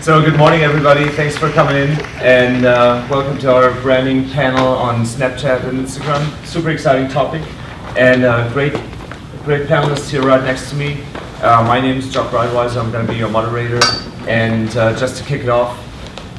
So good morning, everybody. Thanks for coming in, and welcome to our branding panel on Snapchat and Instagram. Super exciting topic, and great panelists here right next to me. My name is Jock Breitweiser. I'm going to be your moderator, and just to kick it off,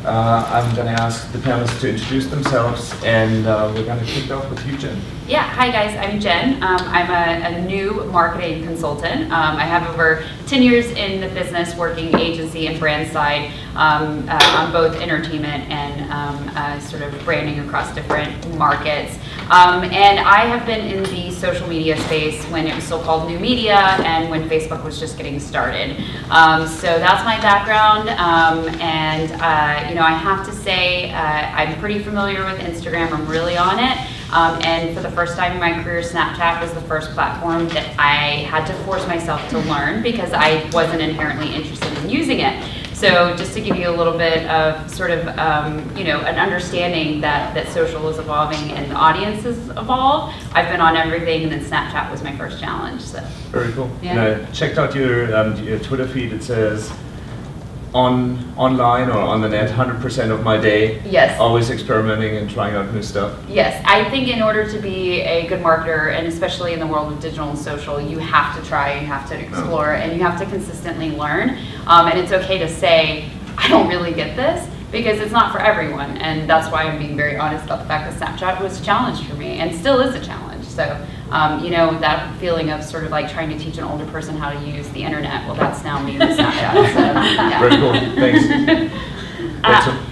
I'm going to ask the panelists to introduce themselves, and we're going to kick it off with you, Jen. Yeah, hi guys, I'm Jen. I'm a new marketing consultant. I have over 10 years in the business working agency and brand side on both entertainment and sort of branding across different markets. And I have been in the social media space when it was still called new media and when Facebook was just getting started. So that's my background, and I have to say I'm pretty familiar with Instagram. I'm really on it. And for the first time in my career, Snapchat was the first platform that I had to force myself to learn because I wasn't inherently interested in using it. So just to give you a little bit of sort of, an understanding that social is evolving and the audiences evolve, I've been on everything, and then Snapchat was my first challenge. So very cool. Yeah. And I checked out your Twitter feed. It says online or on the net, 100% of my day. Yes. Always experimenting and trying out new stuff. Yes, I think in order to be a good marketer, and especially in the world of digital and social, you have to try, you have to explore, and you have to consistently learn. And it's okay to say, I don't really get this, because it's not for everyone. And that's why I'm being very honest about the fact that Snapchat was a challenge for me, and still is a challenge. So, that feeling of sort of like trying to teach an older person how to use the internet, well, that's now me with Snapchat. So, yeah. Very cool, thanks.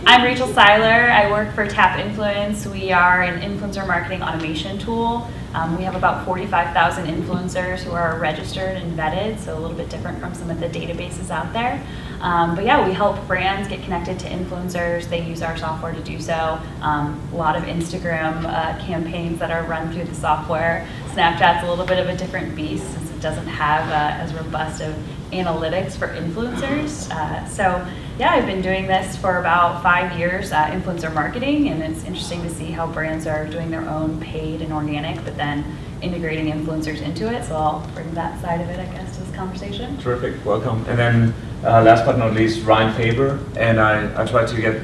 I'm Rachel Seiler. I work for Tap Influence. We are an influencer marketing automation tool. We have about 45,000 influencers who are registered and vetted, so a little bit different from some of the databases out there. But yeah, we help brands get connected to influencers. They use our software to do so. A lot of Instagram campaigns that are run through the software. Snapchat's a little bit of a different beast since it doesn't have as robust of analytics for influencers. So yeah, I've been doing this for about 5 years, influencer marketing, and it's interesting to see how brands are doing their own paid and organic, but then integrating influencers into it. So I'll bring that side of it, I guess, to this conversation. Terrific, welcome. And then last but not least, Ryan Faber, and I tried to get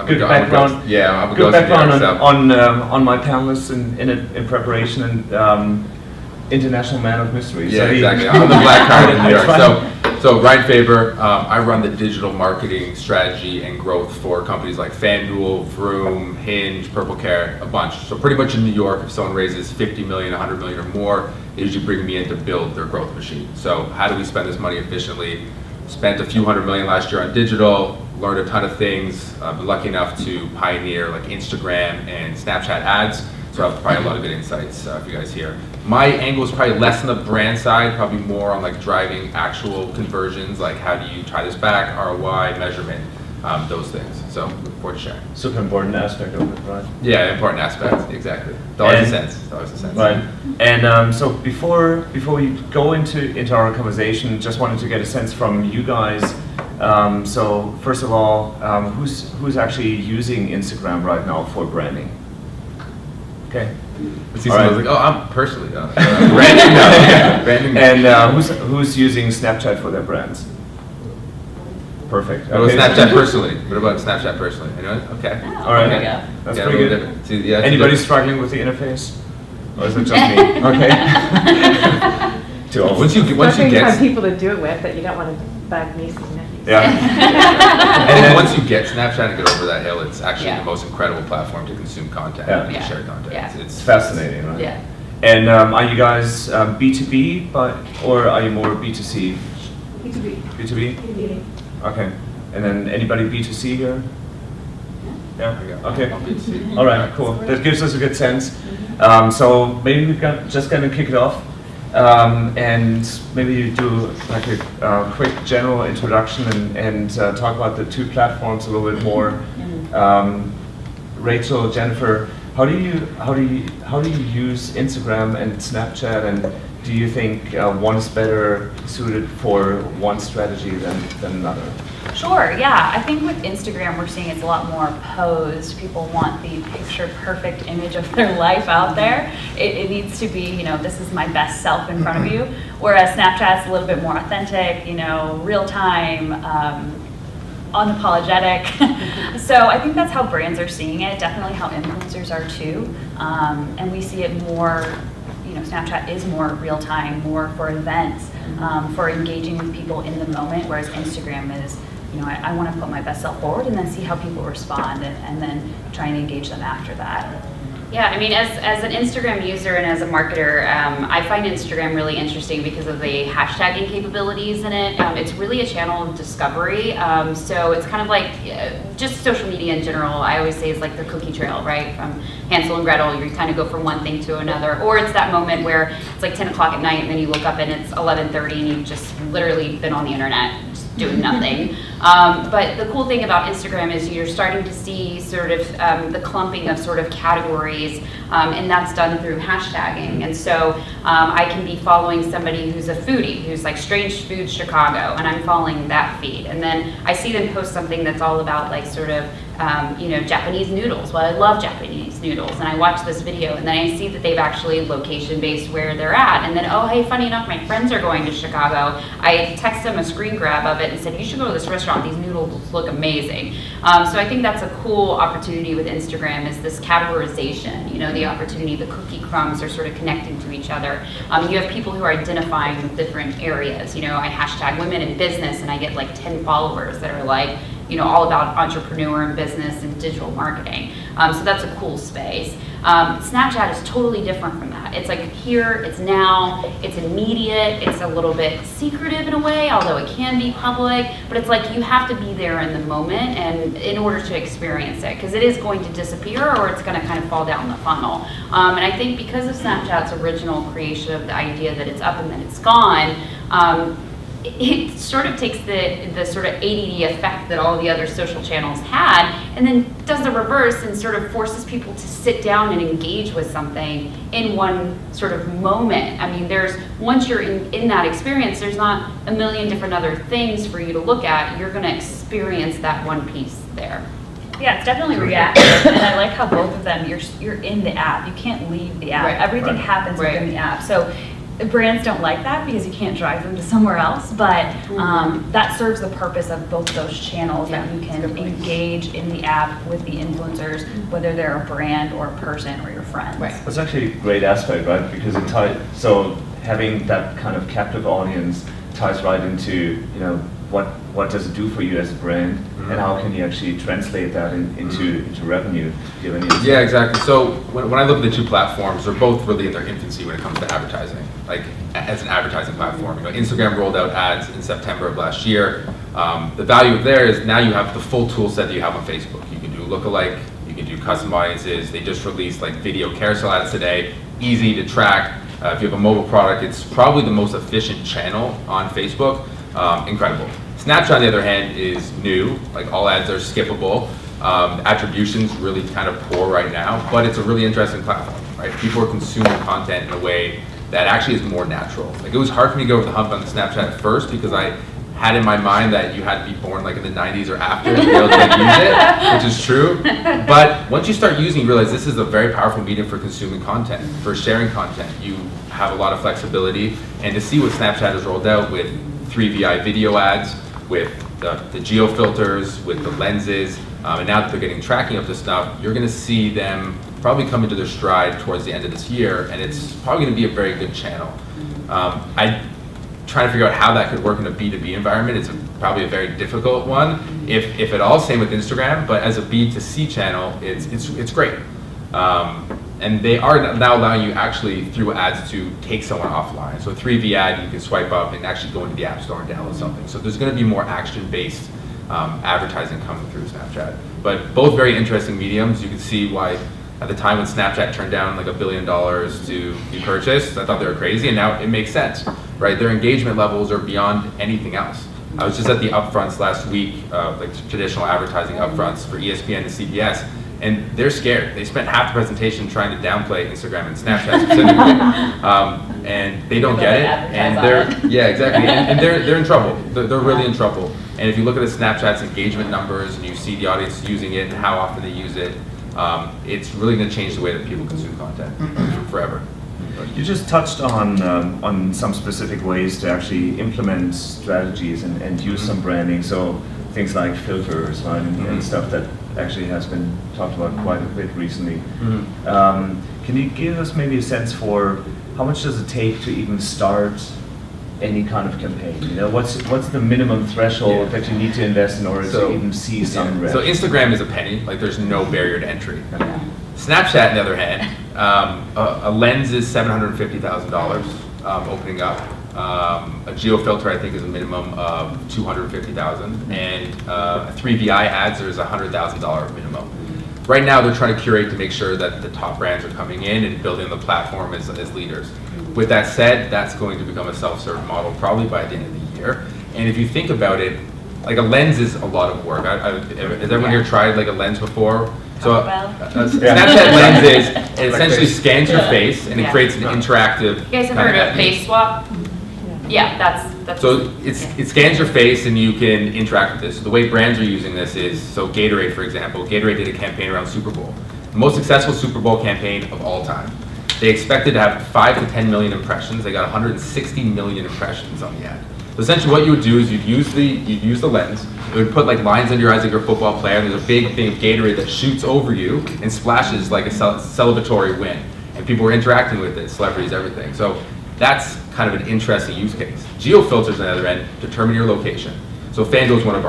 good background. Good background on my panelists in preparation, and international man of mystery. Yeah, so exactly. I'm the black card in New York. So Ryan Faber, I run the digital marketing strategy and growth for companies like FanDuel, Vroom, Hinge, Purple Carrot, a bunch. So pretty much in New York, if someone raises 50 million, 100 million or more, they usually bring me in to build their growth machine. So how do we spend this money efficiently? Spent a few $100 million last year on digital, learned a ton of things. I've been lucky enough to pioneer like Instagram and Snapchat ads. So I have probably a lot of good insights for you guys here. My angle is probably less on the brand side, probably more on like driving actual conversions, like how do you tie this back, ROI, measurement, those things. So look forward to sharing. Super important aspect of it, right? Yeah, important aspect, exactly. It's always a sense. Right. And so before we go into our conversation, just wanted to get a sense from you guys. So first of all, who's actually using Instagram right now for branding? Okay. Right. Like, I'm personally branding. Branding. And who's using Snapchat for their brands? Perfect. What about Snapchat personally? Anyone? Okay. All right. Okay. That's pretty good. See, yeah, anybody struggling with the interface, or is it just me? Okay. Too old. Once you get people to do it with, that you don't want to bug nieces and nephews. Yeah. And then once you get Snapchat and get over that hill, it's actually the most incredible platform to consume content and share content. Yeah. It's fascinating, right? Yeah. And are you guys B2B, or are you more B2C? B2B. B2B? Okay. And then anybody B2C here? Yeah. Okay. All right. Cool. That gives us a good sense. So maybe we're just gonna kick it off, and maybe you do like a quick general introduction and talk about the two platforms a little bit more. Rachel, Jennifer, how do you use Instagram and Snapchat, and do you think one is better suited for one strategy than another? Sure, yeah. I think with Instagram, we're seeing it's a lot more posed. People want the picture-perfect image of their life out there. It needs to be, this is my best self in front of you. Whereas Snapchat's a little bit more authentic, real time, unapologetic. So I think that's how brands are seeing it, definitely how influencers are too. And we see it more, Snapchat is more real time, more for events, for engaging with people in the moment, whereas Instagram is, I want to put my best self forward and then see how people respond and then try and engage them after that. Yeah, I mean, as an Instagram user and as a marketer, I find Instagram really interesting because of the hashtagging capabilities in it. It's really a channel of discovery. So it's kind of like just social media in general. I always say it's like the cookie trail, right? From Hansel and Gretel, you kind of go from one thing to another. Or it's that moment where it's like 10 o'clock at night and then you look up and it's 11:30 and you've just literally been on the internet just doing nothing. But the cool thing about Instagram is you're starting to see sort of the clumping of sort of categories, and that's done through hashtagging. And so I can be following somebody who's a foodie, who's like Strange Foods Chicago, and I'm following that feed. And then I see them post something that's all about like sort of Japanese noodles. Well, I love Japanese noodles, and I watch this video, and then I see that they've actually location-based where they're at, and then, oh, hey, funny enough, my friends are going to Chicago. I text them a screen grab of it and said, you should go to this restaurant. These noodles look amazing. So I think that's a cool opportunity with Instagram is this categorization, the opportunity, the cookie crumbs are sort of connecting to each other. You have people who are identifying with different areas. I hashtag women in business, and I get like 10 followers that are like, all about entrepreneur and business and digital marketing. So that's a cool space. Snapchat is totally different from that. It's like here, it's now, it's immediate, it's a little bit secretive in a way, although it can be public, but it's like you have to be there in the moment and in order to experience it, because it is going to disappear or it's going to kind of fall down the funnel. And I think because of Snapchat's original creation of the idea that it's up and then it's gone, it sort of takes the sort of ADD effect that all the other social channels had and then does the reverse and sort of forces people to sit down and engage with something in one sort of moment. I mean, once you're in that experience, there's not a million different other things for you to look at. You're going to experience that one piece there. Yeah, it's definitely reactive, and I like how both of them, you're in the app. You can't leave the app. Right. Everything happens within the app. So brands don't like that because you can't drive them to somewhere else, but that serves the purpose of both those channels that you can engage in the app with the influencers, whether they're a brand or a person or your friends. Right. That's actually a great aspect, right? Because so having that kind of captive audience ties right into, what does it do for you as a brand, and how can you actually translate that into revenue? Do you have any insight? Yeah, exactly. So when I look at the two platforms, they're both really in their infancy when it comes to advertising, like as an advertising platform. Instagram rolled out ads in September of last year. The value of there is now you have the full tool set that you have on Facebook. You can do lookalike, you can do custom audiences. They just released like video carousel ads today, easy to track. If you have a mobile product, it's probably the most efficient channel on Facebook. Incredible. Snapchat, on the other hand, is new. Like all ads are skippable. Attribution's really kind of poor right now, but it's a really interesting platform, right? People are consuming content in a way that actually is more natural. Like it was hard for me to go over the hump on the Snapchat at first because I had in my mind that you had to be born like in the 90s or after to be able to use it, which is true. But once you start using, you realize this is a very powerful medium for consuming content, for sharing content. You have a lot of flexibility, and to see what Snapchat has rolled out with 3VI video ads, with the geo filters, with the lenses, and now that they're getting tracking of this stuff, you're going to see them probably come into their stride towards the end of this year, and it's probably going to be a very good channel. I'm trying to figure out how that could work in a B2B environment. It's probably a very difficult one, if at all. Same with Instagram, but as a B2C channel, it's great. And they are now allowing you actually through ads to take someone offline. So 3V ad, you can swipe up and actually go into the app store and download something. So there's going to be more action-based advertising coming through Snapchat. But both very interesting mediums. You can see why at the time when Snapchat turned down like $1 billion to be purchased, I thought they were crazy, and now it makes sense, right? Their engagement levels are beyond anything else. I was just at the upfronts last week, like traditional advertising upfronts for ESPN and CBS, and they're scared. They spent half the presentation trying to downplay Instagram and Snapchat specifically, and they don't get it. And they're in trouble. They're really in trouble. And if you look at the Snapchat's engagement numbers and you see the audience using it and how often they use it, it's really going to change the way that people consume content forever. You just touched on some specific ways to actually implement strategies and use some branding. So things like filters, right, and stuff that actually has been talked about quite a bit recently. Can you give us maybe a sense for how much does it take to even start any kind of campaign? You know, what's the minimum threshold that you need to invest in order to even see some revenue? So Instagram is a penny, like there's no barrier to entry. Snapchat, on the other hand, a lens is $750,000 opening up. A geo filter, I think, is a minimum of $250,000, and 3VI ads, there's $100,000 minimum. Right now, they're trying to curate to make sure that the top brands are coming in and building the platform as leaders. With that said, that's going to become a self-serve model probably by the end of the year. And if you think about it, like a lens is a lot of work. Has everyone here tried like a lens before? So a Snapchat lens is, it essentially scans your face and it creates an interactive. You guys have heard of face swap? Yeah, that's. So it scans your face and you can interact with this. So the way brands are using this is, so Gatorade, for example, Gatorade did a campaign around Super Bowl. The most successful Super Bowl campaign of all time. They expected to have 5 to 10 million impressions. They got 160 million impressions on the ad. So essentially what you would do is you'd use the lens. It would put like lines under your eyes like you're a football player, and there's a big thing of Gatorade that shoots over you and splashes like a celebratory win. And people were interacting with it, celebrities, everything. So that's kind of an interesting use case. Geo filters on the other end determine your location. So FanDuel is one of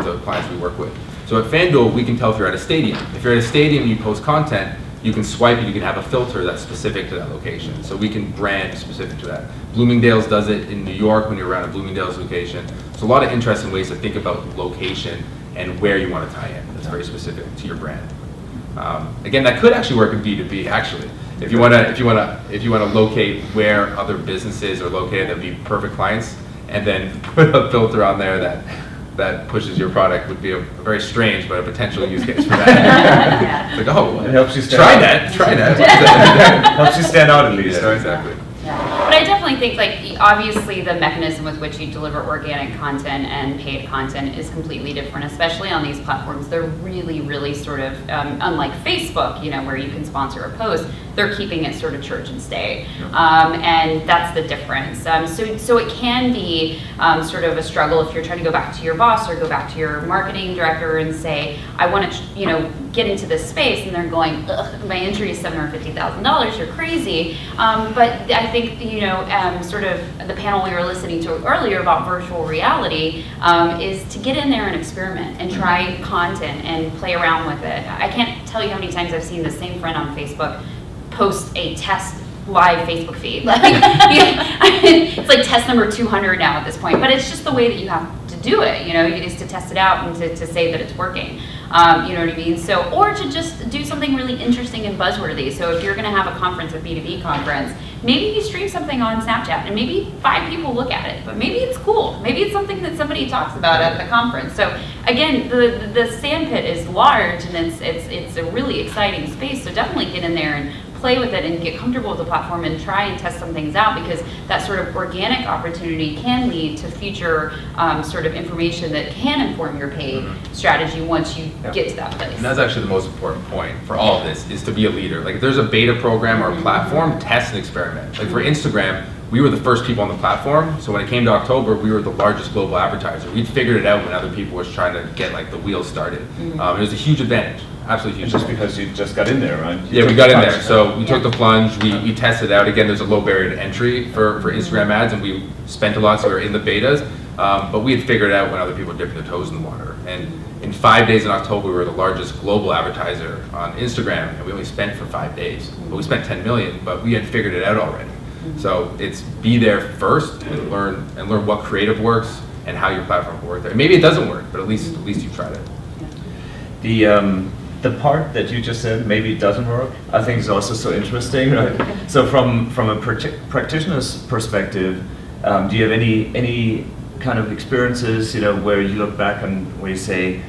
the clients we work with. So at FanDuel, we can tell if you're at a stadium. If you're at a stadium and you post content, you can swipe it, you can have a filter that's specific to that location. So we can brand specific to that. Bloomingdale's does it in New York when you're around a Bloomingdale's location. So a lot of interesting ways to think about location and where you want to tie in. That's very specific to your brand. Again, that could actually work in B2B actually. If you want to locate where other businesses are located, that'd be perfect clients, and then put a filter on there that pushes your product would be a very strange but a potential use case for that. It's like, oh, it helps you stand try out. that. Helps you stand out at least. Yeah, exactly. Yeah. But I definitely think, like, obviously the mechanism with which you deliver organic content and paid content is completely different, especially on these platforms. They're really, really sort of, unlike Facebook, you know, where you can sponsor a post, they're keeping it sort of church and stay. And that's the difference. So it can be sort of a struggle if you're trying to go back to your boss or go back to your marketing director and say, I want to, you know, get into this space, and they're going, ugh, my entry is $750,000, you're crazy. But I think, you know, sort of the panel we were listening to earlier about virtual reality is to get in there and experiment and try content and play around with it. I can't tell you how many times I've seen the same friend on Facebook post a test live Facebook feed. Like, it's like test number 200 now at this point, but it's just the way that you have to do it, you know, is to test it out and to say that it's working. You know what I mean? So, or to just do something really interesting and buzzworthy. So if you're going to have a conference, a B2B conference, maybe you stream something on Snapchat and maybe 5 people look at it, but maybe it's cool. Maybe it's something that somebody talks about at the conference. So again, the sandpit is large, and it's a really exciting space. So definitely get in there and play with it and get comfortable with the platform and try and test some things out, because that sort of organic opportunity can lead to future sort of information that can inform your paid strategy once you get to that place. And that's actually the most important point for all of this, is to be a leader. Like if there's a beta program or a platform, test and experiment. Like for Instagram, we were the first people on the platform, so when it came to October, we were the largest global advertiser. We'd figured it out when other people were trying to get like the wheels started. It was a huge advantage. Absolutely huge. Just because you just got in there, right? Yeah, we got in there. So we took the plunge, we tested out. Again, there's a low barrier to entry for Instagram ads, and we spent a lot, so we were in the betas. But we had figured it out when other people were dipping their toes in the water. And in 5 days in October, we were the largest global advertiser on Instagram, and we only spent for 5 days. But we spent 10 million, but we had figured it out already. So it's be there first and learn what creative works and how your platform will work there. Maybe it doesn't work, but at least you've tried it. The part that you just said, maybe it doesn't work, I think is also so interesting, right? So from a practitioner's perspective, do you have any kind of experiences, you know, where you look back and where you say,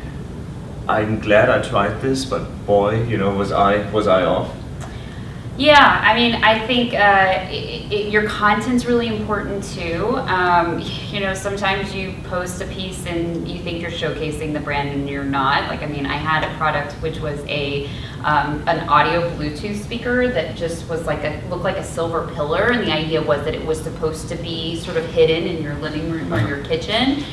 I'm glad I tried this, but boy, you know, was I off? Yeah, I mean, I think your content's really important too. You know, sometimes you post a piece and you think you're showcasing the brand and you're not. Like, I mean, I had a product which was an audio Bluetooth speaker that just was like looked like a silver pillar, and the idea was that it was supposed to be sort of hidden in your living room or your kitchen.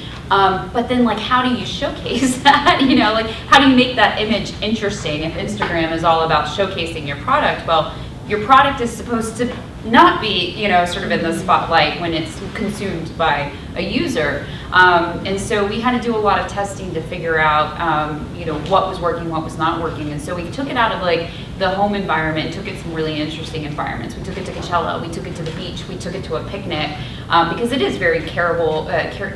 But then like, how do you showcase that? You know, like how do you make that image interesting if Instagram is all about showcasing your product? Well, your product is supposed to not be, you know, sort of in the spotlight when it's consumed by a user. And so we had to do a lot of testing to figure out, you know, what was working, what was not working. And so we took it out of like the home environment, took it some really interesting environments. We took it to Coachella, we took it to the beach, we took it to a picnic, because it is very carryable,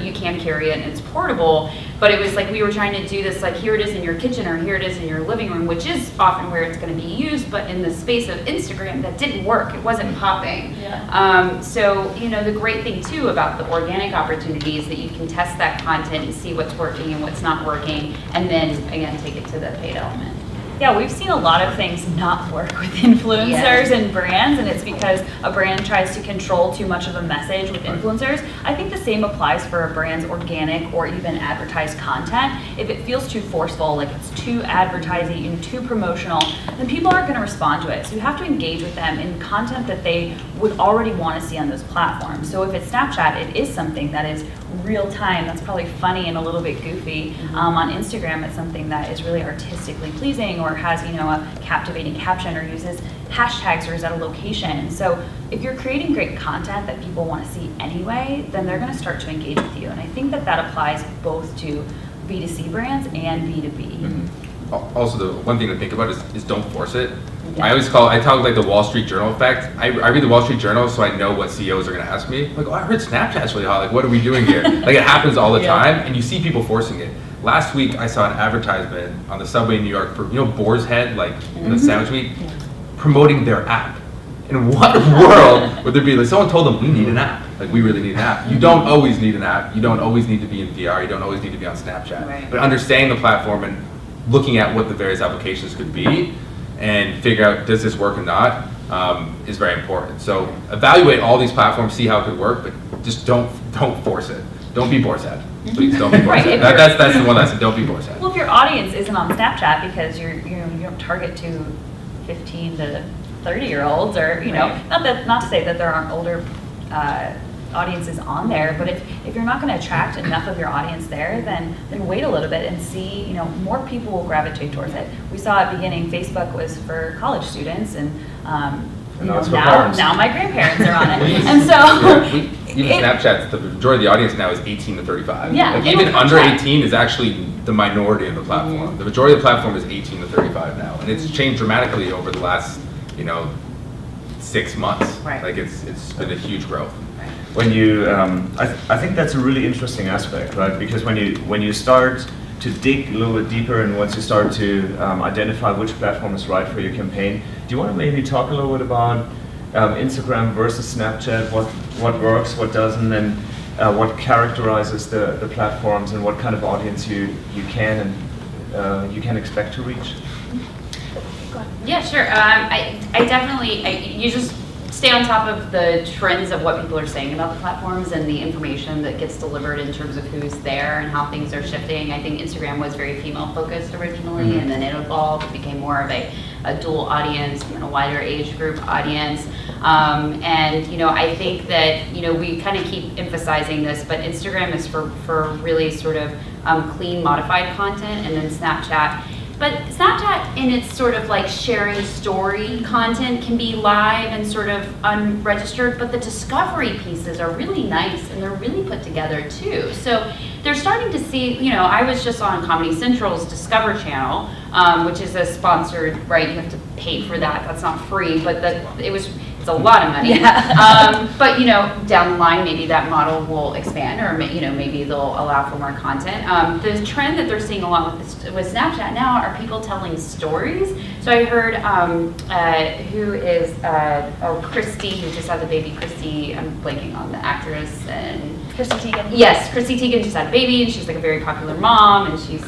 you can carry it and it's portable, but it was like we were trying to do this, like here it is in your kitchen or here it is in your living room, which is often where it's going to be used, but in the space of Instagram that didn't work, it wasn't popping. Yeah. So, you know, the great thing too about the organic opportunity is that you can test that content and see what's working and what's not working, and then again take it to the paid element. Yeah, we've seen a lot of things not work with influencers and brands, and it's because a brand tries to control too much of a message with influencers. I think the same applies for a brand's organic or even advertised content. If it feels too forceful, like it's too advertising and too promotional, then people aren't going to respond to it. So you have to engage with them in content that they would already want to see on those platforms. So if it's Snapchat, it is something that is real time, that's probably funny and a little bit goofy. On Instagram, it's something that is really artistically pleasing or has, you know, a captivating caption or uses hashtags or is at a location. So if you're creating great content that people want to see anyway, then they're going to start to engage with you. And I think that that applies both to B2C brands and B2B. Also, the one thing to think about is don't force it. Yeah. I talk like the Wall Street Journal effect. I read the Wall Street Journal so I know what CEOs are going to ask me. Like, oh, I heard Snapchat's really hot. Like, what are we doing here? Like, it happens all the time, and you see people forcing it. Last week, I saw an advertisement on the subway in New York for, you know, Boar's Head, like the sandwich meat, promoting their app. In what world would there be, like, someone told them, we need an app. Like, we really need an app. You don't always need an app. You don't always need to be in VR. You don't always need to be on Snapchat. Right. But understanding the platform and looking at what the various applications could be and figure out, does this work or not, is very important. So evaluate all these platforms, see how it could work, but just don't force it. Don't be Boar's Head. Please don't be Boar's Head. That's the one lesson. Don't be Boar's Head. Well, if your audience isn't on Snapchat because you don't target to 15 to 30-year-olds, or not to say that there aren't older audiences on there, but if you're not going to attract enough of your audience there, then wait a little bit and see, more people will gravitate towards it. We saw at the beginning Facebook was for college students, and now my grandparents are on it, and so even Snapchat, the majority of the audience now is 18 to 35. Yeah, like even under 18 is actually the minority of the platform. The majority of the platform is 18 to 35 now, and it's changed dramatically over the last 6 months. Right. Like it's been a huge growth. When you, I think that's a really interesting aspect, right? Because when you start to dig a little bit deeper, and once you start to identify which platform is right for your campaign, do you want to maybe talk a little bit about Instagram versus Snapchat, what works, what doesn't, and what characterizes the platforms, and what kind of audience you can expect to reach? Yeah, sure. I definitely, you just stay on top of the trends of what people are saying about the platforms and the information that gets delivered in terms of who's there and how things are shifting. I think Instagram was very female focused originally, and then it evolved, it became more of a dual audience and a wider age group audience. And I think that we kind of keep emphasizing this, but Instagram is for really sort of clean, modified content, and then Snapchat. But Snapchat, in its sort of like sharing story content, can be live and sort of unregistered, but the discovery pieces are really nice and they're really put together too. So they're starting to see, I was just on Comedy Central's Discover channel, which is a sponsored, right? You have to pay for that. That's not free, but it's a lot of money. Yeah. But down the line, maybe that model will expand, or maybe they'll allow for more content. The trend that they're seeing a lot with Snapchat now are people telling stories. So I heard who is Christy, who just had the baby. Christy, I'm blanking on the actress, and Christy Teigen. Yes, Christy Teigen just had a baby, and she's like a very popular mom, and she's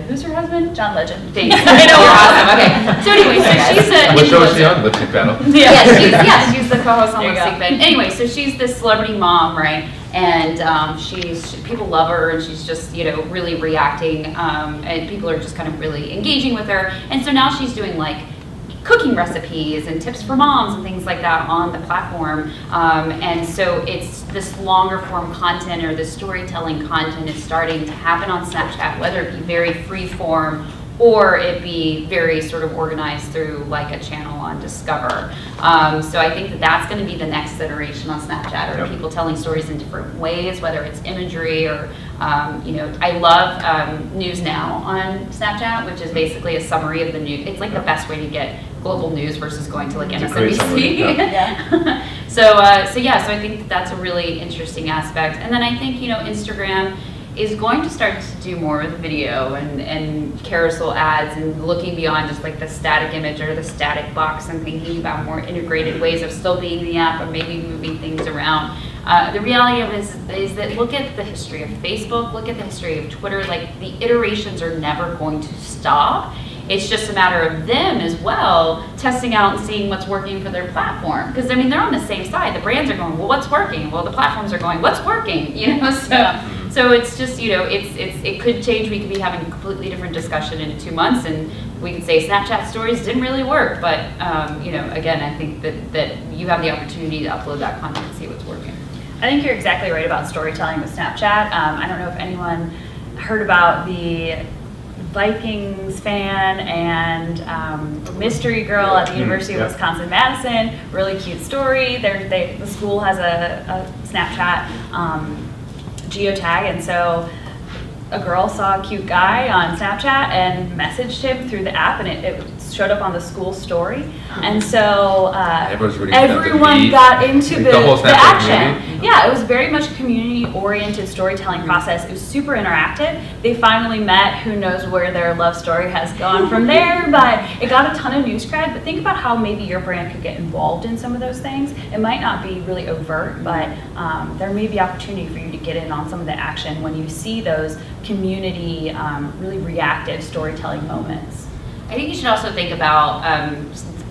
who's her husband? John Legend. Thanks. I know, you're awesome. Okay. So anyway, so she's a What show is she on? Lip Sync Battle? Yeah, she's the co-host on Lip Sync Battle. Anyway, so she's this celebrity mom, right? And people love her, and she's just really reacting, and people are just kind of really engaging with her. And so now she's doing like cooking recipes and tips for moms and things like that on the platform. And so it's this longer form content or this storytelling content is starting to happen on Snapchat, whether it be very free form or it be very sort of organized through like a channel on Discover. So I think that that's going to be the next iteration on Snapchat, or people telling stories in different ways, whether it's imagery or, I love News Now on Snapchat, which is basically a summary of the news. It's like the best way to get global news versus going to like MSNBC. So I think that's a really interesting aspect. And then I think, Instagram is going to start to do more with video and carousel ads and looking beyond just like the static image or the static box and thinking about more integrated ways of still being in the app or maybe moving things around. The reality of it is that look at the history of Facebook, look at the history of Twitter, like the iterations are never going to stop. It's just a matter of them as well testing out and seeing what's working for their platform. Because I mean, they're on the same side. The brands are going, well, what's working? Well, the platforms are going, what's working? So it's just, it could change. We could be having a completely different discussion in 2 months, and we could say Snapchat stories didn't really work. But again, I think that you have the opportunity to upload that content and see what's working. I think you're exactly right about storytelling with Snapchat. I don't know if anyone heard about the Vikings fan and mystery girl at the University of Wisconsin-Madison. Really cute story. The school has a Snapchat geotag, and so a girl saw a cute guy on Snapchat and messaged him through the app, and it showed up on the school story. And so everyone got into the action. Yeah, it was very much a community-oriented storytelling process. It was super interactive. They finally met. Who knows where their love story has gone from there, but it got a ton of news cred. But think about how maybe your brand could get involved in some of those things. It might not be really overt, but there may be opportunity for you to get in on some of the action when you see those community, really reactive storytelling moments. I think you should also think about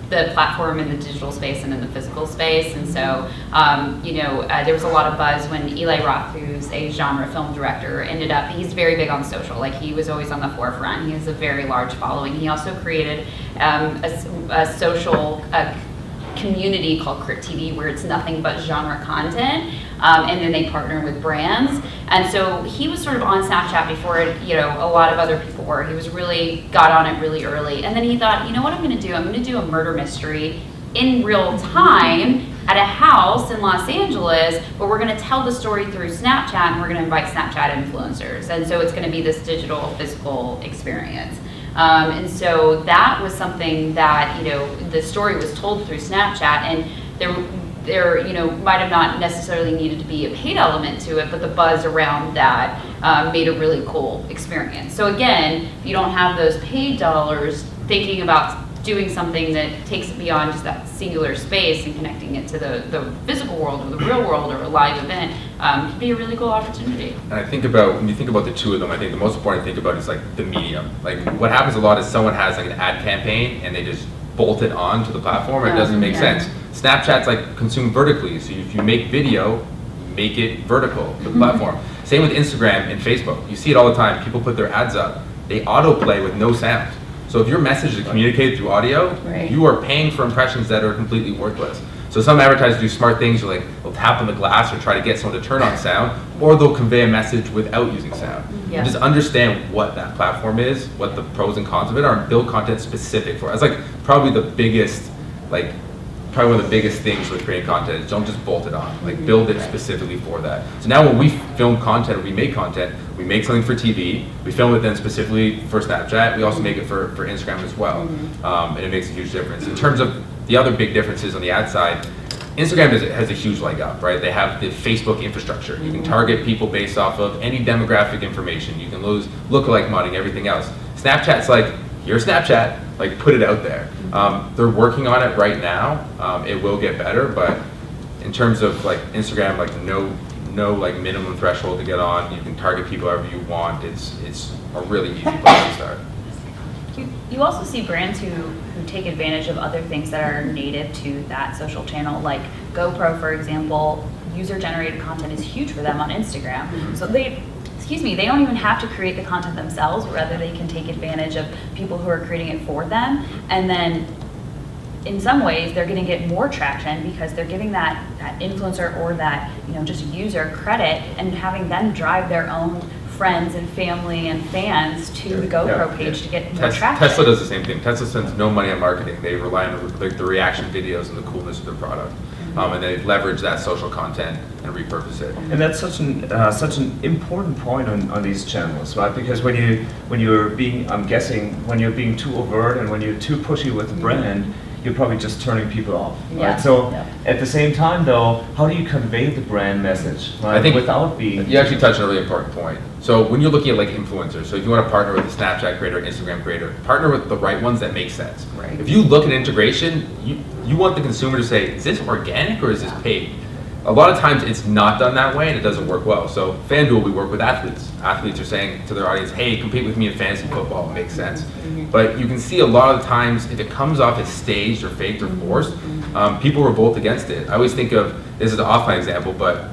the platform in the digital space and in the physical space. And so, there was a lot of buzz when Eli Roth, who's a genre film director, he's very big on social. Like, he was always on the forefront. He has a very large following. He also created a social community called Crit TV, where it's nothing but genre content, and then they partner with brands. And so he was sort of on Snapchat before a lot of other people were. He was really got on it really early, and then he thought, what I'm going to do? I'm going to do a murder mystery in real time at a house in Los Angeles, but we're going to tell the story through Snapchat, and we're going to invite Snapchat influencers, and so it's going to be this digital physical experience. And so that was something that, the story was told through Snapchat, and there might have not necessarily needed to be a paid element to it, but the buzz around that made a really cool experience. So again, if you don't have those paid dollars, thinking about doing something that takes it beyond just that singular space and connecting it to the physical world or the real world or a live event could be a really cool opportunity. And I think about, when you think about the two of them, I think the most important thing about is like the medium. Like, what happens a lot is someone has like an ad campaign and they just bolt it on to the platform. It doesn't make sense. Snapchat's like consumed vertically, so if you make video, make it vertical, the platform. Same with Instagram and Facebook. You see it all the time. People put their ads up, they autoplay with no sound. So if your message is communicated through audio, you are paying for impressions that are completely worthless. So some advertisers do smart things, like they'll tap on the glass or try to get someone to turn on sound, or they'll convey a message without using sound. And just understand what that platform is, what the pros and cons of it are, and build content specific for it. It's like probably the biggest, probably one of the biggest things with creating content is don't just bolt it on, build it specifically for that. So now when we film content or we make content, we make something for TV, we film it then specifically for Snapchat, we also make it for Instagram as well. And it makes a huge difference. In terms of the other big differences on the ad side, Instagram has a huge leg up, right? They have the Facebook infrastructure. You can target people based off of any demographic information. You can lose lookalike modding, everything else. Snapchat's like, here's Snapchat, put it out there. They're working on it right now. It will get better, but in terms of Instagram, no minimum threshold to get on. You can target people however you want. It's a really easy place to start. You also see brands who take advantage of other things that are native to that social channel, like GoPro, for example. User-generated content is huge for them on Instagram. So they don't even have to create the content themselves, rather they can take advantage of people who are creating it for them and then in some ways, they're going to get more traction because they're giving that influencer or that just user credit and having them drive their own friends and family and fans to the GoPro page to get more traction. Tesla does the same thing. Tesla spends no money on marketing. They rely on the reaction videos and the coolness of their product. And they leverage that social content and repurpose it. And that's such an important point on these channels, right? Because when you're being, I'm guessing, when you're being too overt and when you're too pushy with the brand, you're probably just turning people off, right? Yeah. So at the same time, though, how do you convey the brand message, right? I think without being... You actually touched on a really important point. So when you're looking at like influencers, so if you want to partner with a Snapchat creator, Instagram creator, partner with the right ones that make sense. Right. If you look at integration, you want the consumer to say, is this organic or is this paid? A lot of times it's not done that way and it doesn't work well. So FanDuel, we work with athletes. Athletes are saying to their audience, hey, compete with me in fantasy football, it makes sense. But you can see a lot of the times if it comes off as staged or faked or forced, people revolt against it. I always think of, this is an offline example, but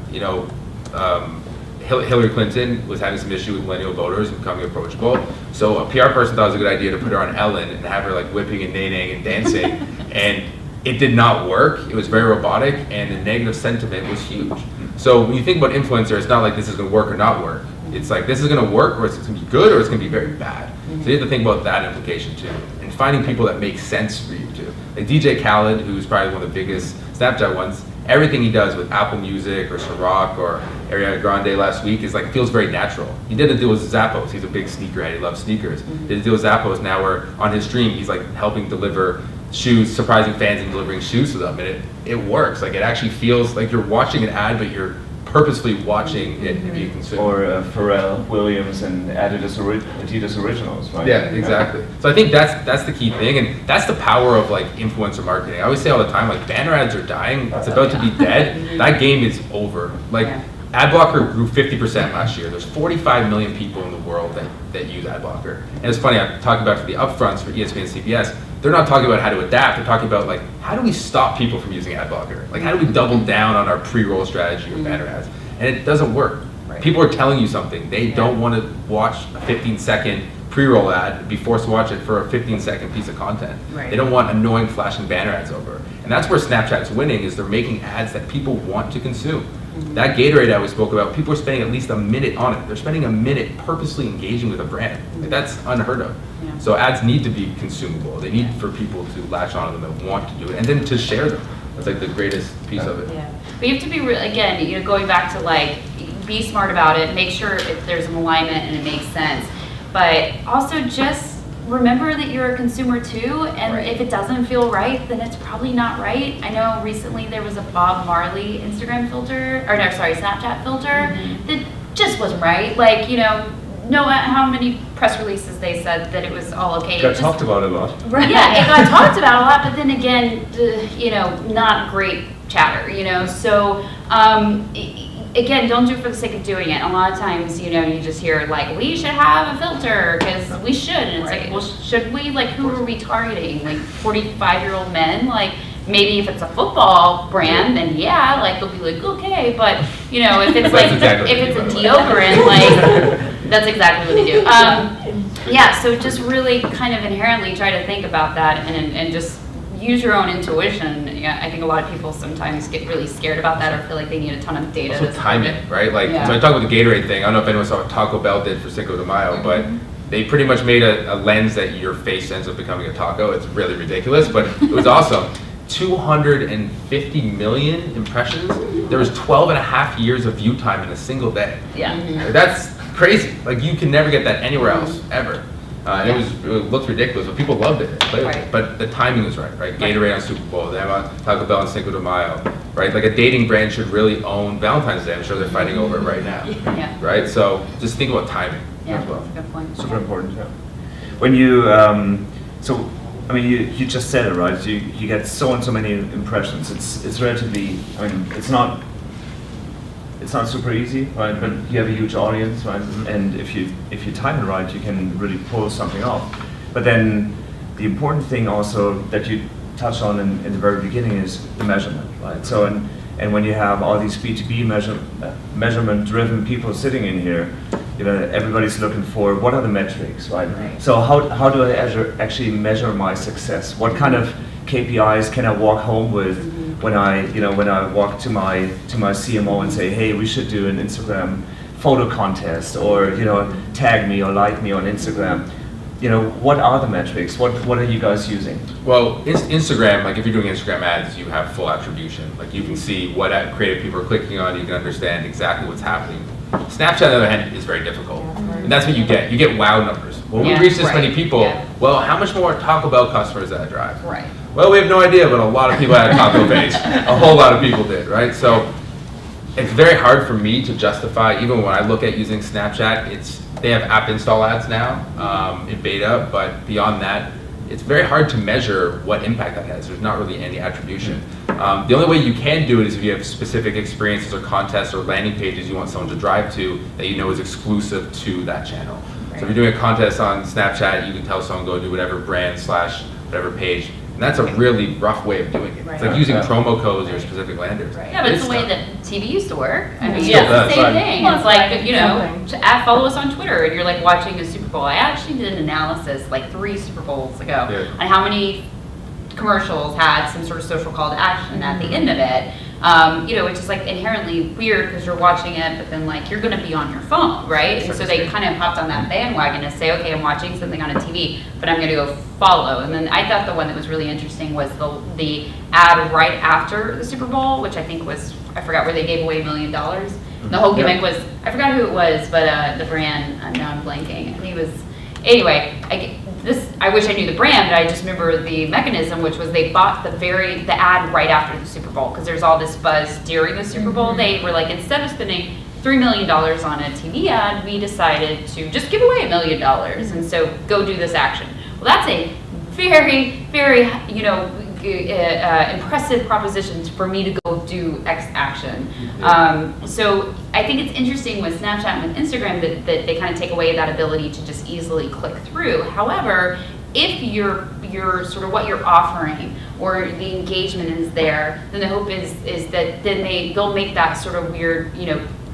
Hillary Clinton was having some issue with millennial voters and becoming approachable. So a PR person thought it was a good idea to put her on Ellen and have her like whipping and neighing and dancing. And it did not work. It was very robotic and the negative sentiment was huge. So when you think about influencer, it's not like this is gonna work or not work. It's like this is gonna work or it's gonna be good or it's gonna be very bad. So you have to think about that implication too. And finding people that make sense for you too. Like DJ Khaled, who's probably one of the biggest Snapchat ones, everything he does with Apple Music or Ciroc or Ariana Grande last week is like feels very natural. He did a deal with Zappos. He's a big sneakerhead. He loves sneakers. Did a deal with Zappos now where on his stream he's like helping deliver shoes, surprising fans and delivering shoes to them, and it works. Like it actually feels like you're watching an ad, but you're purposefully watching it be consumed. Or Pharrell Williams and Adidas Originals, right? Yeah, exactly. So I think that's the key thing, and that's the power of like influencer marketing. I always say all the time, like banner ads are dying. It's about to be dead. That game is over. Like Adblocker grew 50% last year. There's 45 million people in the world that use Adblocker. And it's funny, I'm talking about the upfronts for ESPN and CBS. They're not talking about how to adapt. They're talking about like, how do we stop people from using Adblocker? Like, how do we double down on our pre-roll strategy or banner ads? And it doesn't work. Right. People are telling you something. They don't want to watch a 15-second pre-roll ad, be forced to watch it for a 15-second piece of content. Right. They don't want annoying flashing banner ads over. And that's where Snapchat's winning, is they're making ads that people want to consume. That Gatorade ad we spoke about, people are spending at least a minute on it. They're spending a minute purposely engaging with a brand. Like, that's unheard of. Yeah. So ads need to be consumable. They need for people to latch on to them and want to do it, and then to share them. That's like the greatest piece of it. Yeah, but you have to be again, going back to like, be smart about it. Make sure if there's an alignment and it makes sense, but also just remember that you're a consumer too, and if it doesn't feel right, then it's probably not right. I know recently there was a Bob Marley Snapchat filter that just wasn't right. Like, know how many press releases they said that it was all okay. Got talked about a lot. Right. Yeah, it got talked about a lot, but then again, not great chatter, So, again, don't do it for the sake of doing it. A lot of times, you just hear like, we should have a filter because we should. And it's like, well, should we? Like, who are we targeting? Like 45-year-old men? Like, maybe if it's a football brand, then yeah, like they'll be like, okay. But, if it's like, if it's a deodorant, like, that's exactly what they do. Yeah, so just really kind of inherently try to think about that and just use your own intuition. Yeah, I think a lot of people sometimes get really scared about that or feel like they need a ton of data. Also timing, right? Like, so I talk about the Gatorade thing. I don't know if anyone saw what Taco Bell did for Cinco de Mayo, but they pretty much made a lens that your face ends up becoming a taco. It's really ridiculous, but it was awesome. 250 million impressions. There was 12 and a half years of view time in a single day. Yeah. That's crazy. Like, you can never get that anywhere else, ever. It looked ridiculous, but people loved it. But the timing was right? Gatorade on Super Bowl, they have on Taco Bell on Cinco de Mayo, right? Like, a dating brand should really own Valentine's Day. I'm sure they're fighting over it right now, right? So just think about timing as well. Good point. Super important, yeah. When you, you just said it, right? You get so and so many impressions. It's relatively, it's not super easy, right? But you have a huge audience, right? And if you time it right, you can really pull something off. But then the important thing also that you touched on in the very beginning is the measurement, right? So and when you have all these B2B measurement-driven people sitting in here, everybody's looking for what are the metrics, right? So how do I actually measure my success? What kind of KPIs can I walk home with when I walk to my CMO and say, hey, we should do an Instagram photo contest, or tag me or like me on Instagram? What are the metrics? What are you guys using? Well, Instagram, like if you're doing Instagram ads, you have full attribution. Like you can see what ad creative people are clicking on, you can understand exactly what's happening. Snapchat, on the other hand, is very difficult. And that's what you get. You get wow numbers. When we reach this many people, well, how much more Taco Bell customers did that drive? Right. Well, we have no idea, but a lot of people had a Taco page. A whole lot of people did, right? So it's very hard for me to justify, even when I look at using Snapchat, they have app install ads now in beta, but beyond that, it's very hard to measure what impact that has. There's not really any attribution. The only way you can do it is if you have specific experiences or contests or landing pages you want someone to drive to that you know is exclusive to that channel. Right. So if you're doing a contest on Snapchat, you can tell someone go do whatever brand / whatever page. And that's a really rough way of doing it. Right. It's like using promo codes or specific landers. Right. Yeah, but it's the way that TV used to work. I mean, it's the same thing. Well, it's like, follow us on Twitter, and you're like watching a Super Bowl. I actually did an analysis like 3 Super Bowls ago on how many commercials had some sort of social call to action at the end of it. Which is like inherently weird because you're watching it, but then like you're going to be on your phone, right? And so they kind of hopped on that bandwagon to say, okay, I'm watching something on a TV, but I'm going to go follow. And then I thought the one that was really interesting was the ad right after the Super Bowl, which I think was, I forgot, where they gave away $1 million. The whole gimmick was, I forgot who it was, but the brand, now I'm blanking. I think it was, anyway, I wish I knew the brand, but I just remember the mechanism, which was they bought the ad right after the Super Bowl, because there's all this buzz during the Super Bowl. They were like, instead of spending $3 million on a TV ad, we decided to just give away $1 million, and so go do this action. Well, that's a very, very, impressive proposition for me to go do X action. So I think it's interesting with Snapchat and with Instagram that they kind of take away that ability to just easily click through. However, if you're sort of what you're offering or the engagement is there, then the hope is that then they'll make that sort of weird,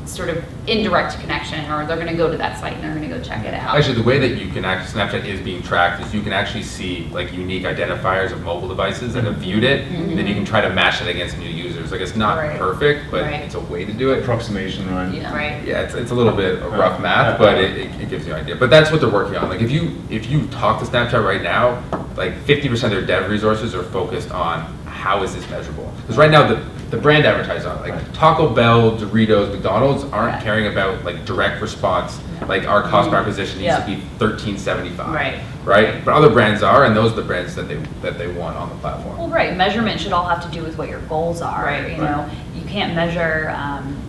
sort of indirect connection, or they're going to go to that site and they're going to go check it out. Actually, the way that you can Snapchat is being tracked is you can actually see like unique identifiers of mobile devices that have viewed it, and then you can try to match it against new users. Like it's not perfect, but it's a way to do it. Approximation, right? Yeah, right. Yeah, it's a little bit of rough math, but it gives you an idea. But that's what they're working on. Like if you talk to Snapchat right now, like 50% of their dev resources are focused on how is this measurable. Because right now the brand advertising, like Taco Bell, Doritos, McDonald's aren't caring about like direct response. Like our cost per acquisition needs to be $13.75. Right? But other brands are, and those are the brands that they want on the platform. Well, right. Measurement should all have to do with what your goals are. Right. You can't measure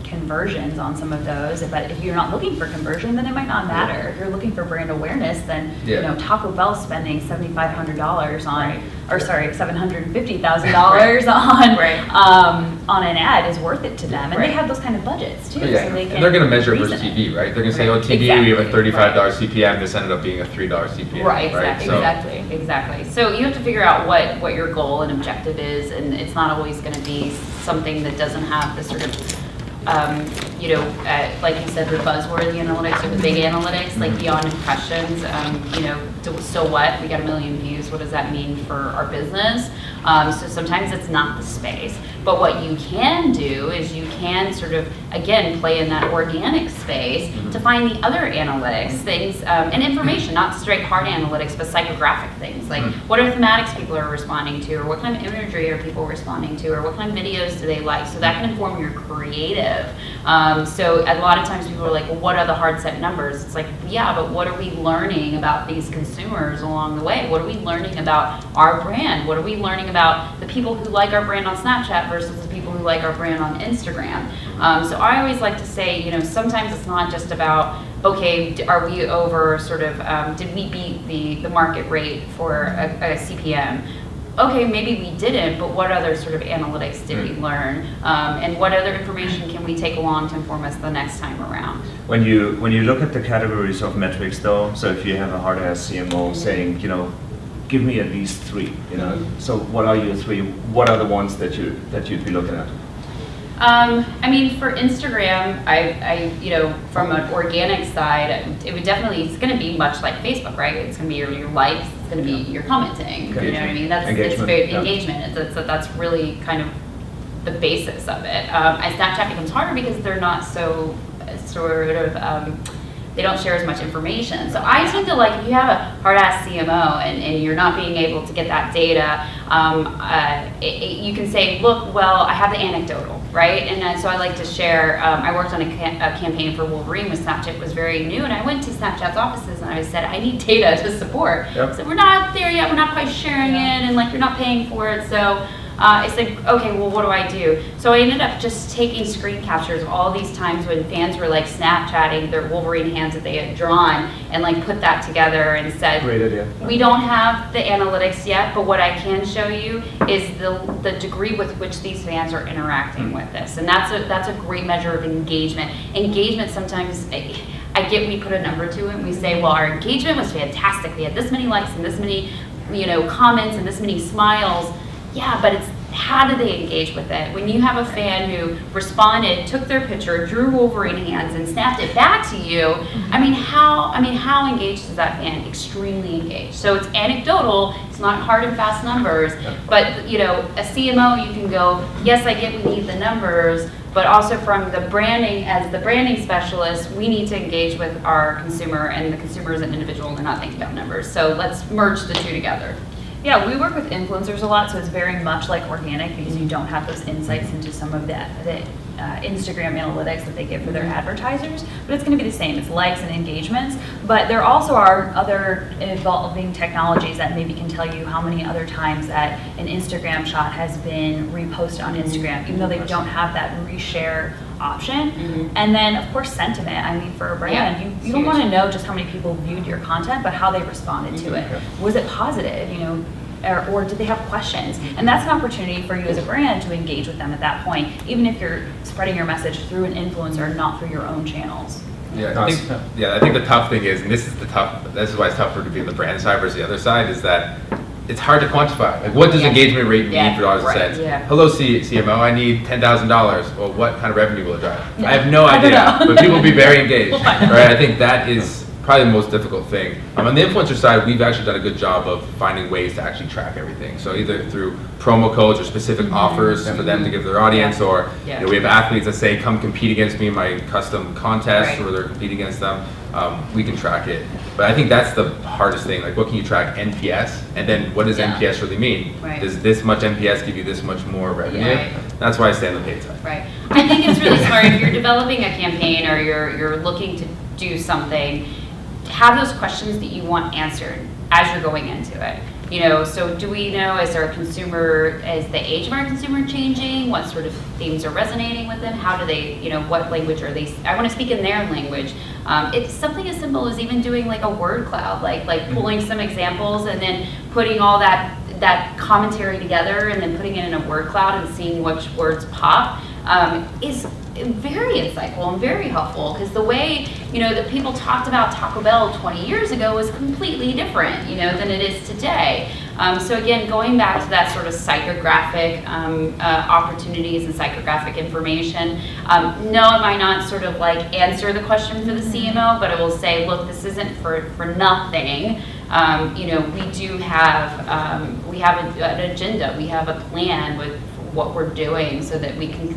conversions on some of those, but if you're not looking for conversion, then it might not matter. If you're looking for brand awareness, then Taco Bell spending $7,500 on, or sorry, $750,000 on an ad is worth it to them, and they have those kind of budgets too. So they can, and they're going to measure it versus TV, right? They're going to say, oh, TV, we have a $35 CPM. This ended up being a $3 CPM. Right, exactly. So you have to figure out what your goal and objective is, and it's not always going to be something that doesn't have the sort of like you said, the buzzword analytics or the big analytics, like beyond impressions, so what? We got 1 million views. What does that mean for our business? So sometimes it's not the space. But what you can do is you can sort of, again, play in that organic space to find the other analytics, things, and information, not straight hard analytics, but psychographic things. Like what are thematics people are responding to, or what kind of imagery are people responding to, or what kind of videos do they like? So that can inform your creative. So a lot of times people are like, well, what are the hard set numbers? It's like, yeah, but what are we learning about these consumers along the way? What are we learning about our brand? What are we learning about the people who like our brand on Snapchat versus the people who like our brand on Instagram? So I always like to say, sometimes it's not just about, okay, are we over sort of, did we beat the market rate for a CPM? Okay, maybe we didn't, but what other sort of analytics did we learn? And what other information can we take along to inform us the next time around? When you look at the categories of metrics though, so if you have a hard-ass CMO saying, give me at least 3, so what are your 3? What are the ones that you'd be looking at? I mean, for Instagram, you know, from an organic side, it would definitely, it's going to be much like Facebook, right? It's going to be your likes, it's going to be your commenting. You know what I mean? It's very engagement. That's really kind of the basis of it. Snapchat becomes harder because they're not so sort of. They don't share as much information. So I tend to like, if you have a hard-ass CMO and you're not being able to get that data, you can say, look, well, I have the anecdotal, right? And so I like to share, I worked on a campaign for Wolverine when Snapchat was very new, and I went to Snapchat's offices and I said, I need data to support. So we're not there yet, we're not quite sharing it, and like you're not paying for it, so it's like, okay, well, what do I do? So I ended up just taking screen captures of all these times when fans were like Snapchatting their Wolverine hands that they had drawn and like put that together and said, great idea. We don't have the analytics yet, but what I can show you is the degree with which these fans are interacting with this. And that's a great measure of engagement. Engagement sometimes, I get we put a number to it and we say, well, our engagement was fantastic. We had this many likes and this many, you know, comments and this many smiles. Yeah, but it's how do they engage with it? When you have a fan who responded, took their picture, drew Wolverine hands, and snapped it back to you, I mean, how engaged is that fan? Extremely engaged. So it's anecdotal. It's not hard and fast numbers. But you know, a CMO, you can go, yes, I get we need the numbers, but also from the branding, as the branding specialist, we need to engage with our consumer, and the consumer is an individual, and they're not thinking about numbers. So let's merge the two together. Yeah, we work with influencers a lot, so it's very much like organic because you don't have those insights into some of the Instagram analytics that they get for their advertisers, but it's going to be the same. It's likes and engagements, but there also are other evolving technologies that maybe can tell you how many other times that an Instagram shot has been reposted on Instagram, even though they don't have that reshare option. And then of course sentiment. I mean, for a brand, you don't want to know just how many people viewed your content, but how they responded to it. Was it positive, you know, or did they have questions? And that's an opportunity for you as a brand to engage with them at that point, even if you're spreading your message through an influencer, not through your own channels. I think the tough thing is, and this is why it's tougher to be on the brand side versus the other side, is that it's hard to quantify. Like, what does engagement rate mean for dollars and cents? Hello, CMO, I need $10,000. Well, what kind of revenue will it drive? I have no idea, but people will be very engaged, right? I think that is probably the most difficult thing. On the influencer side, we've actually done a good job of finding ways to actually track everything. So either through promo codes or specific offers for them to give their audience, or you know, we have athletes that say, come compete against me in my custom contest, or they're competing against them. We can track it. But I think that's the hardest thing. Like, what can you track? NPS? And then what does NPS really mean? Does this much NPS give you this much more revenue? That's why I stay on the paid side. I think it's really smart if you're developing a campaign or you're looking to do something, have those questions that you want answered as you're going into it. You know, so do we know, is the age of our consumer changing? What sort of themes are resonating with them? How do they, you know, what language are they, I want to speak in their language. It's something as simple as even doing like a word cloud, like pulling some examples and then putting all that commentary together and then putting it in a word cloud and seeing which words pop is very insightful and very helpful, because the way, you know, that people talked about Taco Bell 20 years ago was completely different, you know, than it is today. So again, going back to that sort of psychographic opportunities and psychographic information, no, it might not sort of like answer the question for the CMO, but it will say, look, this isn't for nothing. You know, we do have, we have an agenda, we have a plan with what we're doing so that we can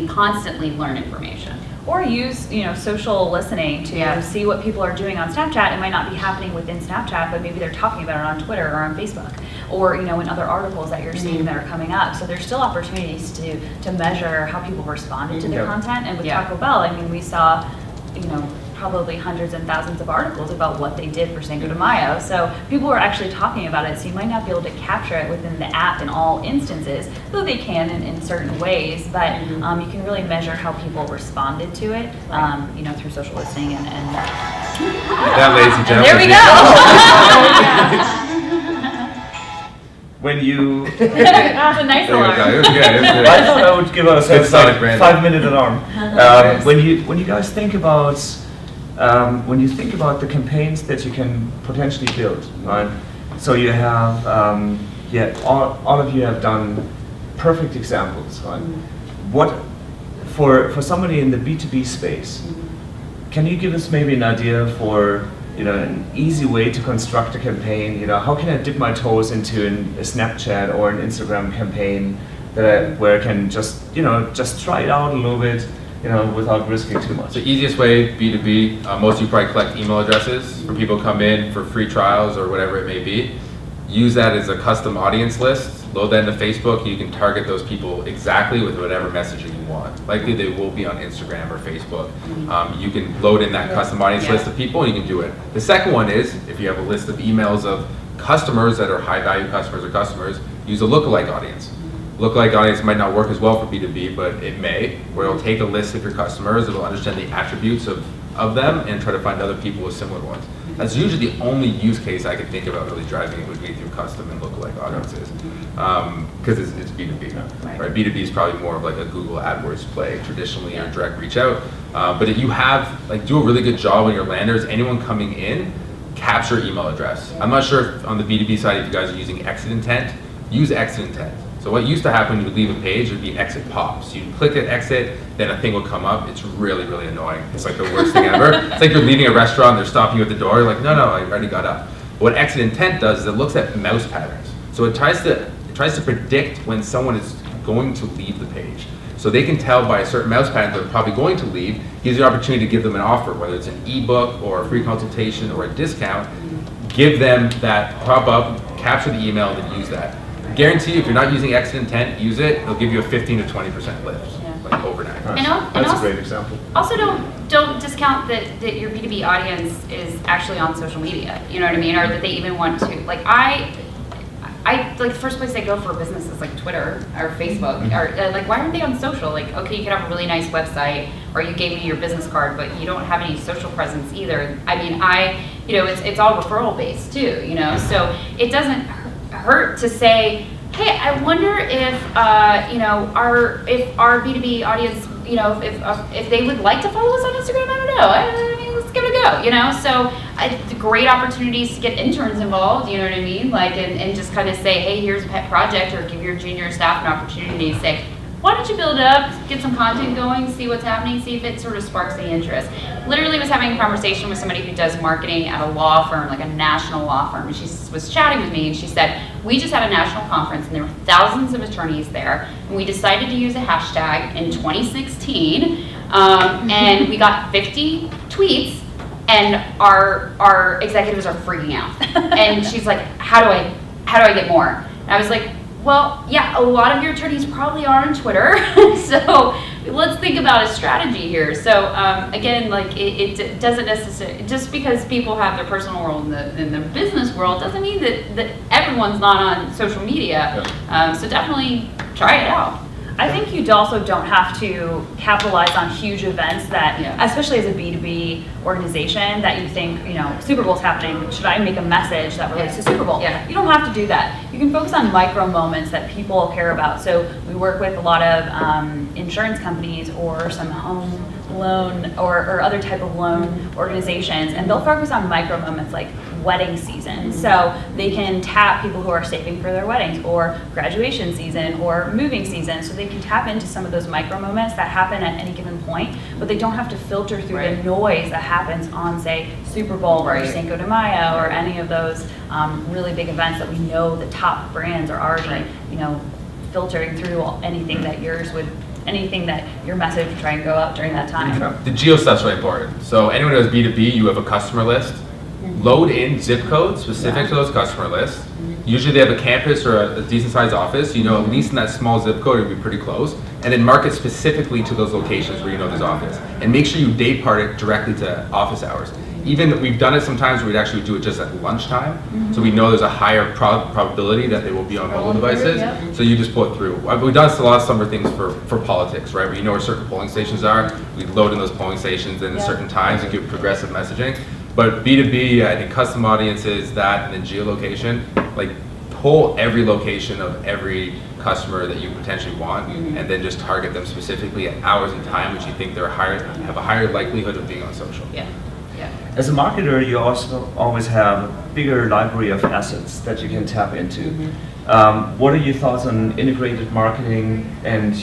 constantly learn information. Or use, you know, social listening to see what people are doing on Snapchat. It might not be happening within Snapchat, but maybe they're talking about it on Twitter or on Facebook, or, you know, in other articles that you're seeing that are coming up. So there's still opportunities to measure how people responded to the content. And with Taco Bell, I mean, we saw, you know, probably hundreds and thousands of articles about what they did for Cinco de Mayo. So people were actually talking about it, so you might not be able to capture it within the app in all instances, though they can in certain ways, but you can really measure how people responded to it, you know, through social listening and that, ladies and gentlemen. There we go! When you... That's a nice alarm. I thought I would give us a 5-minute alarm. When you guys think about the campaigns that you can potentially build, right? So you have, all of you have done perfect examples, right? for somebody in the B2B space, can you give us maybe an idea for an easy way to construct a campaign? How can I dip my toes into a Snapchat or an Instagram campaign where I can just try it out a little bit, without risking too much? The easiest way, B2B, most of you probably collect email addresses for people who come in for free trials or whatever it may be. Use that as a custom audience list. Load that into Facebook. You can target those people exactly with whatever messaging you want. Likely they will be on Instagram or Facebook. You can load in that custom audience list of people and you can do it. The second one is, if you have a list of emails of customers that are high value customers, use a lookalike audience. Lookalike audience might not work as well for B2B, but it may, where it'll take a list of your customers, it'll understand the attributes of them and try to find other people with similar ones. That's usually the only use case I can think about really driving it would be through custom and lookalike audiences, because it's B2B. Right? B2B is probably more of like a Google AdWords play traditionally or direct reach out. But if you have, do a really good job on your landers, anyone coming in, capture email address. I'm not sure if on the B2B side if you guys are using exit intent, use exit intent. So what used to happen when you would leave a page would be exit pops. You'd click at exit, then a thing would come up. It's really, really annoying. It's like the worst thing ever. It's like you're leaving a restaurant, they're stopping you at the door, you're like, no, I already got up. What exit intent does is it looks at mouse patterns. So it tries to predict when someone is going to leave the page. So they can tell by a certain mouse pattern they're probably going to leave, gives you an opportunity to give them an offer, whether it's an ebook or a free consultation or a discount. Give them that pop up, capture the email, and then use that. Guarantee if you're not using exit intent, use it. It'll give you a 15 to 20% lift, overnight. That's a great example. Also, don't discount that your B2B audience is actually on social media. You know what I mean, or that they even want to. I the first place I go for business is like Twitter or Facebook, or why aren't they on social? Okay, you could have a really nice website, or you gave me your business card, but you don't have any social presence either. I mean, it's all referral based too. So it doesn't hurt to say, hey, I wonder if our B2B audience, if they would like to follow us on Instagram. I don't know. I mean, let's give it a go. So great opportunities to get interns involved. You know what I mean? And just kind of say, hey, here's a pet project, or give your junior staff an opportunity to say, why don't you build it up, get some content going, see what's happening, see if it sort of sparks the interest. Literally was having a conversation with somebody who does marketing at a law firm, like a national law firm, and she was chatting with me, and she said, we just had a national conference, and there were thousands of attorneys there, and we decided to use a hashtag in 2016, and we got 50 tweets, and our executives are freaking out. And she's like, how do I get more? And I was like, well, yeah, a lot of your attorneys probably are on Twitter, so let's think about a strategy here. So again, it doesn't necessarily, just because people have their personal world in the business world doesn't mean that everyone's not on social media. So definitely try it out. I think you also don't have to capitalize on huge events that, especially as a B2B organization, that you think, Super Bowl's happening, should I make a message that relates to Super Bowl? You don't have to do that. You can focus on micro moments that people care about. So we work with a lot of insurance companies or some home loan or other type of loan organizations, and they'll focus on micro moments like wedding season. So they can tap people who are saving for their weddings, or graduation season, or moving season. So they can tap into some of those micro moments that happen at any given point, but they don't have to filter through the noise that happens on, say, Super Bowl or Cinco de Mayo or any of those really big events that we know the top brands are already, filtering through anything that your message would try and go out during that time. The geo stuff's really important. So anyone who has B2B, you have a customer list. Load in zip codes specific to those customer lists. Usually they have a campus or a decent sized office. At least in that small zip code, it'll be pretty close. And then market specifically to those locations where there's office. And make sure you day part it directly to office hours. Even we've done it sometimes where we'd actually do it just at lunchtime. So we know there's a higher probability that they will be on mobile devices. So you just put through. We've done a lot of summer things for politics, right? Where where certain polling stations are. We load in those polling stations in certain times and give progressive messaging. But B2B, I think custom audiences, that, and then geolocation, pull every location of every customer that you potentially want, and then just target them specifically at hours and time which you think have a higher likelihood of being on social. As a marketer, you also always have a bigger library of assets that you can tap into. What are your thoughts on integrated marketing and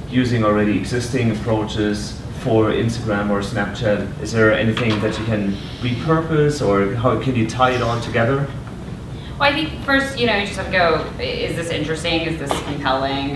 using already existing approaches for Instagram or Snapchat? Is there anything that you can repurpose, or how can you tie it all together? Well, I think first, you just have to go, is this interesting? Is this compelling?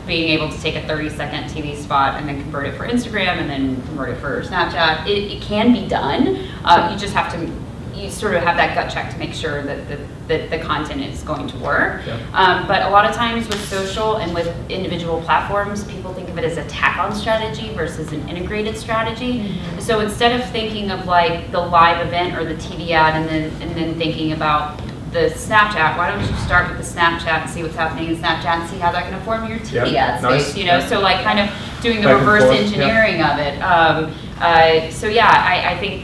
Being able to take a 30-second TV spot and then convert it for Instagram and then convert it for Snapchat, it can be done. You just have to, you sort of have that gut check to make sure that the content is going to work. Yeah. But a lot of times with social and with individual platforms, people think of it as a tack-on strategy versus an integrated strategy. Mm-hmm. So instead of thinking of like the live event or the TV ad and then thinking about the Snapchat, why don't you start with the Snapchat and see what's happening in Snapchat and see how that can inform your TV ad space, nice. So like kind of doing the reverse engineering of it. I think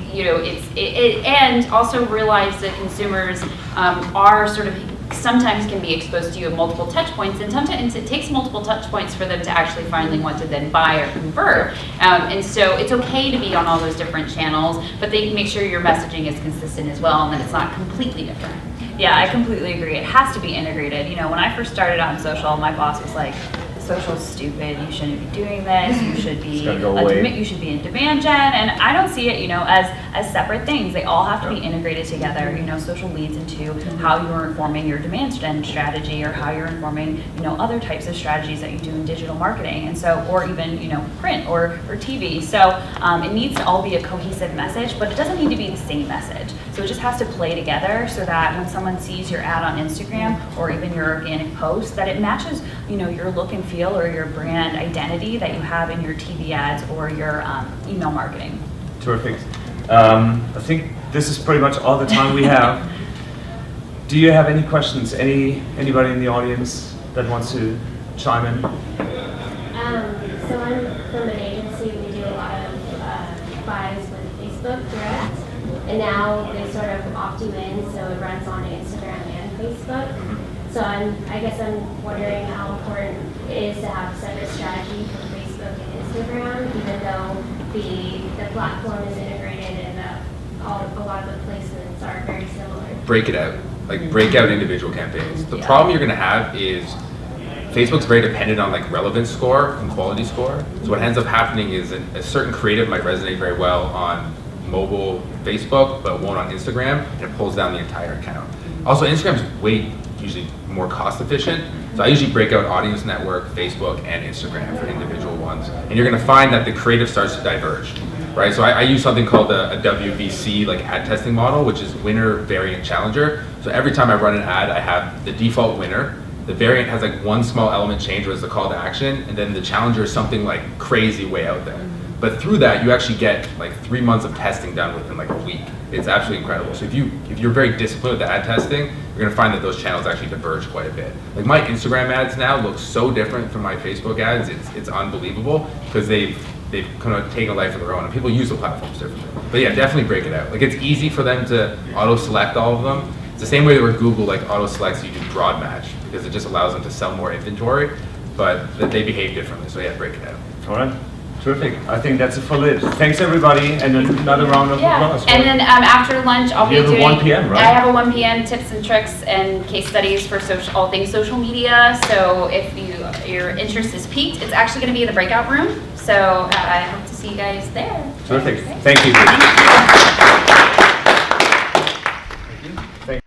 and also realize that consumers are sort of sometimes can be exposed to you at multiple touch points, and sometimes it takes multiple touch points for them to actually finally want to then buy or convert. And so it's okay to be on all those different channels, but they can make sure your messaging is consistent as well, and that it's not completely different. Yeah, I completely agree. It has to be integrated. When I first started on social, my boss was like, social's stupid, you shouldn't be doing this, you should be you should be in demand gen, and I don't see it as separate things. They all have to be integrated together. Social leads into how you're informing your demand gen strategy, or how you're informing other types of strategies that you do in digital marketing, and so, or even print or TV. So it needs to all be a cohesive message, but it doesn't need to be the same message. So it just has to play together so that when someone sees your ad on Instagram or even your organic post, that it matches your look and feel or your brand identity that you have in your TV ads or your email marketing. Terrific. I think this is pretty much all the time we have. Do you have any questions? Anybody in the audience that wants to chime in? So I'm from an agency. We do a lot of buys with Facebook Direct, and now they sort of opt you in, so it runs on Instagram and Facebook. So I guess I'm wondering how important it is to have a separate strategy for Facebook and Instagram, even though the platform is integrated and a lot of the placements are very similar. Break it out. Break out individual campaigns. The problem you're going to have is Facebook's very dependent on relevance score and quality score. So what ends up happening is a certain creative might resonate very well on mobile Facebook, but won't on Instagram, and it pulls down the entire account. Also, Instagram's usually more cost efficient. So I usually break out audience network, Facebook, and Instagram for individual ones. And you're gonna find that the creative starts to diverge, right? So I use something called a WVC, ad testing model, which is winner, variant, challenger. So every time I run an ad, I have the default winner. The variant has one small element change, where it's the call to action, and then the challenger is something crazy way out there. But through that, you actually get 3 months of testing done within a week. It's absolutely incredible. So if you're very disciplined with the ad testing, you're gonna find that those channels actually diverge quite a bit. My Instagram ads now look so different from my Facebook ads. It's unbelievable, because they've kind of taken a life of their own, and people use the platforms differently. But yeah, definitely break it out. It's easy for them to auto-select all of them. It's the same way that where Google auto-selects you do broad match, because it just allows them to sell more inventory, but that they behave differently. So yeah, break it out. All right. Terrific. I think that's a full it. Thanks everybody, and another round of applause. And then after lunch, I'll be doing. You have a 1 p.m., right? I have a 1 p.m. tips and tricks and case studies for all things social media. So if your interest is piqued, it's actually going to be in the breakout room. So I hope to see you guys there. Terrific. Thank you.